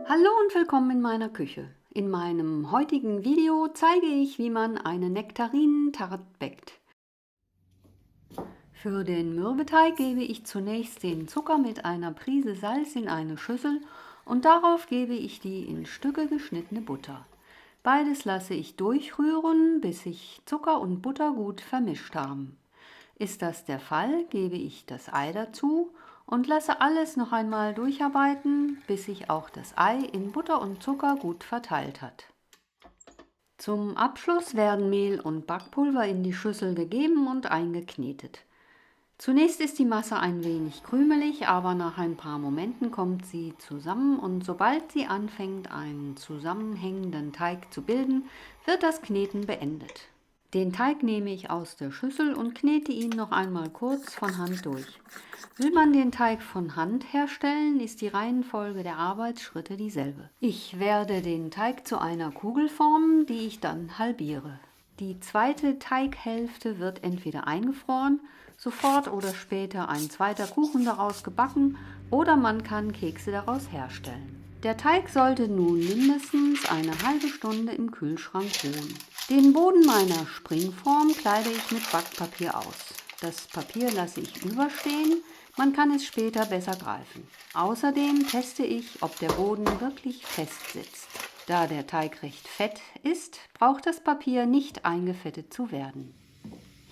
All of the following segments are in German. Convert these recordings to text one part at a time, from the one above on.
Hallo und willkommen in meiner Küche. In meinem heutigen Video zeige ich, wie man eine Nektarinentarte backt. Für den Mürbeteig gebe ich zunächst den Zucker mit einer Prise Salz in eine Schüssel und darauf gebe ich die in Stücke geschnittene Butter. Beides lasse ich durchrühren, bis sich Zucker und Butter gut vermischt haben. Ist das der Fall, gebe ich das Ei dazu und lasse alles noch einmal durcharbeiten, bis sich auch das Ei in Butter und Zucker gut verteilt hat. Zum Abschluss werden Mehl und Backpulver in die Schüssel gegeben und eingeknetet. Zunächst ist die Masse ein wenig krümelig, aber nach ein paar Momenten kommt sie zusammen und sobald sie anfängt, einen zusammenhängenden Teig zu bilden, wird das Kneten beendet. Den Teig nehme ich aus der Schüssel und knete ihn noch einmal kurz von Hand durch. Will man den Teig von Hand herstellen, ist die Reihenfolge der Arbeitsschritte dieselbe. Ich werde den Teig zu einer Kugel formen, die ich dann halbiere. Die zweite Teighälfte wird entweder eingefroren, sofort oder später ein zweiter Kuchen daraus gebacken oder man kann Kekse daraus herstellen. Der Teig sollte nun mindestens eine halbe Stunde im Kühlschrank ruhen. Den Boden meiner Springform kleide ich mit Backpapier aus. Das Papier lasse ich überstehen, man kann es später besser greifen. Außerdem teste ich, ob der Boden wirklich fest sitzt. Da der Teig recht fett ist, braucht das Papier nicht eingefettet zu werden.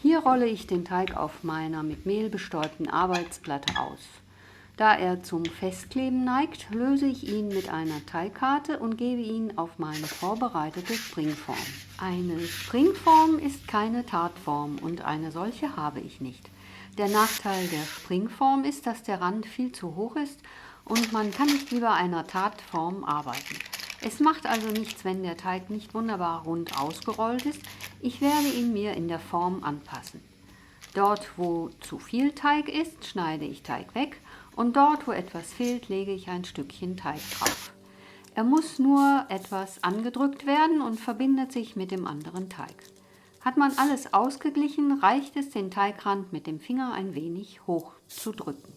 Hier rolle ich den Teig auf meiner mit Mehl bestäubten Arbeitsplatte aus. Da er zum Festkleben neigt, löse ich ihn mit einer Teigkarte und gebe ihn auf meine vorbereitete Springform. Eine Springform ist keine Tartform und eine solche habe ich nicht. Der Nachteil der Springform ist, dass der Rand viel zu hoch ist und man kann nicht wie bei einer Tartform arbeiten. Es macht also nichts, wenn der Teig nicht wunderbar rund ausgerollt ist. Ich werde ihn mir in der Form anpassen. Dort, wo zu viel Teig ist, schneide ich Teig weg und dort, wo etwas fehlt, lege ich ein Stückchen Teig drauf. Er muss nur etwas angedrückt werden und verbindet sich mit dem anderen Teig. Hat man alles ausgeglichen, reicht es, den Teigrand mit dem Finger ein wenig hoch zu drücken.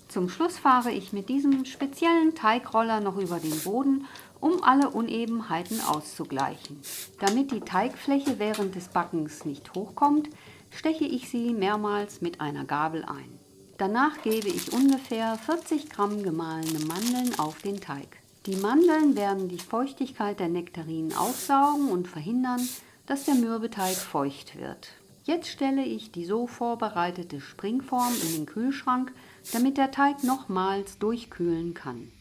Zum Schluss fahre ich mit diesem speziellen Teigroller noch über den Boden, um alle Unebenheiten auszugleichen. Damit die Teigfläche während des Backens nicht hochkommt, steche ich sie mehrmals mit einer Gabel ein. Danach gebe ich ungefähr 40 Gramm gemahlene Mandeln auf den Teig. Die Mandeln werden die Feuchtigkeit der Nektarinen aufsaugen und verhindern, dass der Mürbeteig feucht wird. Jetzt stelle ich die so vorbereitete Springform in den Kühlschrank, damit der Teig nochmals durchkühlen kann.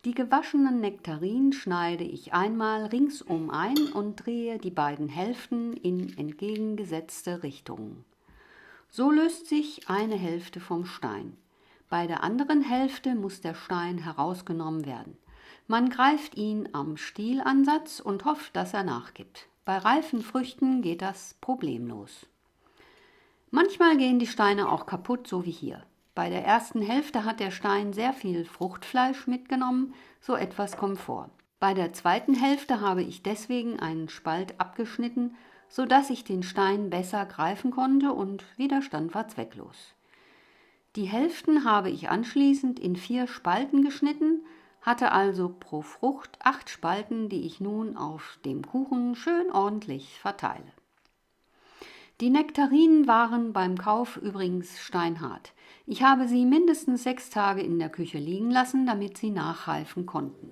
Die gewaschenen Nektarinen schneide ich einmal ringsum ein und drehe die beiden Hälften in entgegengesetzte Richtungen. So löst sich eine Hälfte vom Stein. Bei der anderen Hälfte muss der Stein herausgenommen werden. Man greift ihn am Stielansatz und hofft, dass er nachgibt. Bei reifen Früchten geht das problemlos. Manchmal gehen die Steine auch kaputt, so wie hier. Bei der ersten Hälfte hat der Stein sehr viel Fruchtfleisch mitgenommen, so etwas kommt vor. Bei der zweiten Hälfte habe ich deswegen einen Spalt abgeschnitten, sodass ich den Stein besser greifen konnte und Widerstand war zwecklos. Die Hälften habe ich anschließend in 4 Spalten geschnitten, hatte also pro Frucht 8 Spalten, die ich nun auf dem Kuchen schön ordentlich verteile. Die Nektarinen waren beim Kauf übrigens steinhart. Ich habe sie mindestens 6 Tage in der Küche liegen lassen, damit sie nachreifen konnten.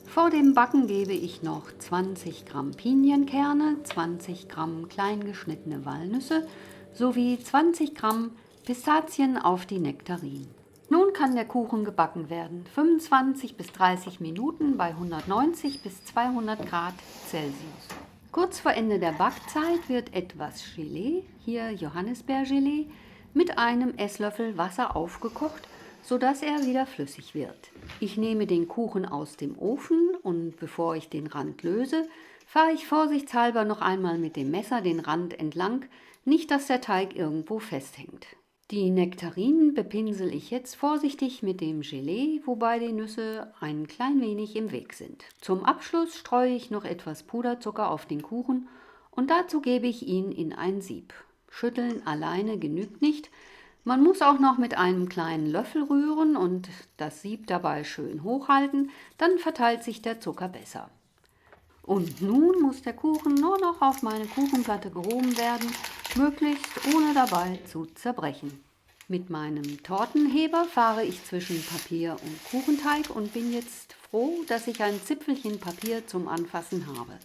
Vor dem Backen gebe ich noch 20 Gramm Pinienkerne, 20 Gramm klein geschnittene Walnüsse sowie 20 Gramm Pistazien auf die Nektarinen. Nun kann der Kuchen gebacken werden. 25 bis 30 Minuten bei 190 bis 200 Grad Celsius. Kurz vor Ende der Backzeit wird etwas Gelee, hier Johannisbeergelee, mit einem Esslöffel Wasser aufgekocht, sodass er wieder flüssig wird. Ich nehme den Kuchen aus dem Ofen und bevor ich den Rand löse, fahre ich vorsichtshalber noch einmal mit dem Messer den Rand entlang, nicht dass der Teig irgendwo festhängt. Die Nektarinen bepinsel ich jetzt vorsichtig mit dem Gelee, wobei die Nüsse ein klein wenig im Weg sind. Zum Abschluss streue ich noch etwas Puderzucker auf den Kuchen und dazu gebe ich ihn in ein Sieb. Schütteln alleine genügt nicht, Man muss auch noch mit einem kleinen Löffel rühren und das Sieb dabei schön hochhalten, dann verteilt sich der Zucker besser. Und nun muss der Kuchen nur noch auf meine Kuchenplatte gehoben werden, möglichst ohne dabei zu zerbrechen. Mit meinem Tortenheber fahre ich zwischen Papier und Kuchenteig und bin jetzt froh, dass ich ein Zipfelchen Papier zum Anfassen habe.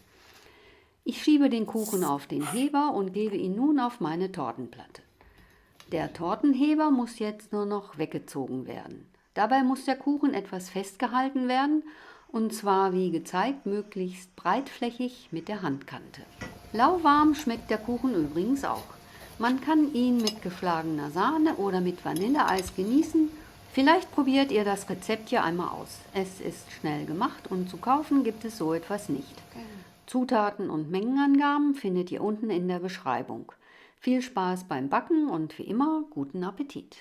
Ich schiebe den Kuchen auf den Heber und gebe ihn nun auf meine Tortenplatte. Der Tortenheber muss jetzt nur noch weggezogen werden. Dabei muss der Kuchen etwas festgehalten werden, und zwar wie gezeigt möglichst breitflächig mit der Handkante. Lauwarm schmeckt der Kuchen übrigens auch. Man kann ihn mit geschlagener Sahne oder mit Vanilleeis genießen. Vielleicht probiert ihr das Rezept ja einmal aus. Es ist schnell gemacht und zu kaufen gibt es so etwas nicht. Zutaten und Mengenangaben findet ihr unten in der Beschreibung. Viel Spaß beim Backen und wie immer guten Appetit!